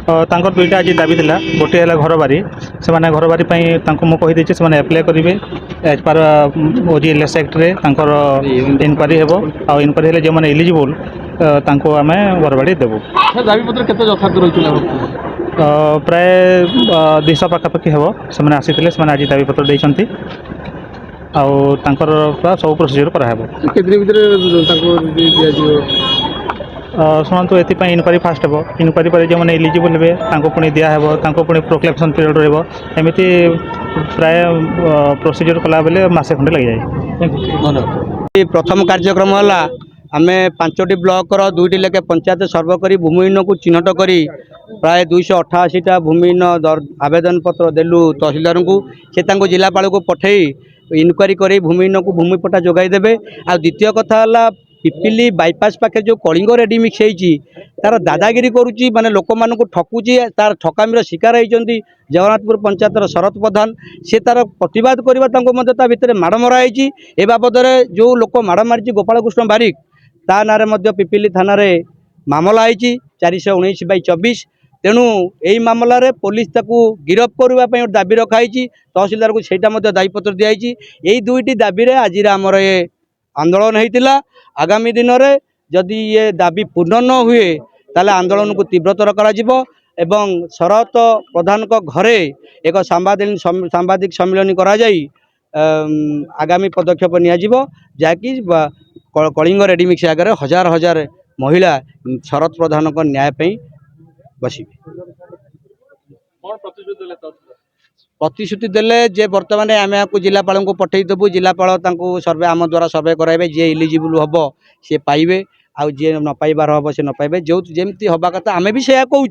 ତାଙ୍କର ଦୁଇଟା ଆଜି ଦାବି ଥିଲା। ଗୋଟିଏ ହେଲା ଘର ବାରି। ସେମାନେ ଘର ବାରି ପାଇଁ ତାଙ୍କୁ ମୁଁ କହିଦେଇଛି ସେମାନେ ଆପ୍ଲାଏ କରିବେ ଏଜ୍ ପାର୍ OGLS ଆକ୍ଟରେ ତାଙ୍କର ଇନକ୍ୱାରି ହେବ। ଆଉ ଇନକ୍ୱାରି ହେଲେ ଯେଉଁମାନେ ଏଲିଜିବୁଲ୍ ତାଙ୍କୁ ଆମେ ଘର ବାଡ଼ି ଦେବୁ। ଦାବିପତ୍ର କେତେ ଯଥାର୍ଥ ରହିଥିଲା? ପ୍ରାୟ 200 ପାଖାପାଖି ହେବ। ସେମାନେ ଆସିଥିଲେ, ସେମାନେ ଆଜି ଦାବିପତ୍ର ଦେଇଛନ୍ତି। ଆଉ ତାଙ୍କର ସବୁ ପ୍ରୋସିଜିଓର କରାହେବ। କେତେ ଭିତରେ ତାଙ୍କୁ ଦିଆଯିବ? ଶୁଣନ୍ତୁ, ଏଥିପାଇଁ ଇନକ୍ୱାରି ଫାଷ୍ଟ ହେବ। ଇନକ୍ୱାରି ପରେ ଯେଉଁମାନେ ଏଲିଜିବୁଲ୍ ହେବେ ତାଙ୍କୁ ପୁଣି ଦିଆହେବ, ତାଙ୍କୁ ପୁଣି ପ୍ରୋକ୍ଲେମସନ୍ ପିରିୟଡ଼ ରହିବ। ଏମିତି ପ୍ରାୟ ପ୍ରୋସିଜିଓର କଲାବେଳେ ମାସେ ଖଣ୍ଡେ ଲାଗିଯାଏ। प्रथम कार्यक्रम है आम 5टी ब्लॉकर 2टी लेखे पंचायत सर्वे कर भूमिहीन को चिन्हट कर प्राय 288टा भूमिहीन आवेदन पत्र देलु तहसीलदार को से जिलापाल को पठे इनक्वारी कर भूमिहीन को भूमिपट्टा जोगाईदेवे। आ द्वितीय कथा है पिपिली बाईपास पाखे जो कलिंग रेडी मिक्स होती तार दादागिरी करुच्ची माने लोक मान ठकुची तार ठकामीर शिकार होती जगन्नाथपुर पंचायतर शरत प्रधान से तार प्रतिवाद करने भितर माड़ मराई। ए बाबद जो लोक माड़ मारी गोपाल कृष्ण बारिक ता ना पिपिली थाना मामला है 419/24। तेणु यही मामलें पुलिस ताकू गिरफ करने दाबी रखाई। तहसीलदार को सहीटा दायीपत्र दिखाई। यही दुईटी दाबी आज आमर ये आंदोलन होता। आगामी दिन में जदि ये दाबी पूर्ण न हुए ताले आंदोलन को तीव्रतर करा एवं शरत प्रधान को घरे एक सांबादिक सम्मेलन करा जाई आगामी पदक्षेप नियाजिबो जाकि कलिंग रेडीमिक्स आगे हजार हजार महिला शरत प्रधान को न्याय पे बसिबे। प्रतिश्रुति देले जे बर्तमान आम आपको जिलापाल को पठईदेबू। जिलापाल सर्वे आम द्वारा सर्वे कराइबे। जे इलिजिबल हम सी पाइबे आउ जे न पाइबार हम से न पाइबे। जो जमी हवा कथा आम भी से कहूँ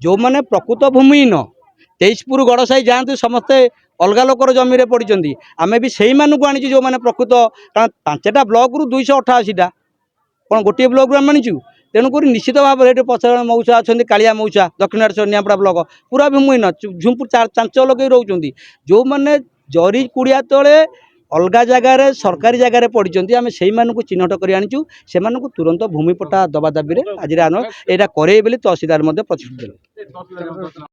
जो मैंने प्रकृत भूमिहीन तेजपुर गड़साई जातु समस्ते अलग लोकर जमी पड़ी आम भी से आनी जो मैंने प्रकृत कारण 5टा ब्लॉक रु 288टा कौन गोटे ब्लॉक आम आनीचु। तेणुक निश्चित भाव में पचास मौसा अच्छा कालिया मौसा दक्षिणेश्वर नियापड़ा ब्लॉक पूरा भूमिहीन झुंपु चांच लगे रोच जो मैंने जरी कुड़िया तले अलग जगार सरकारी जगार पड़ी आम से चिन्हट कर आनीचु से तुरंत भूमिपट्टा दबा दाबी आज यहाँ करे तहसीलदार प्रतिश्रुति।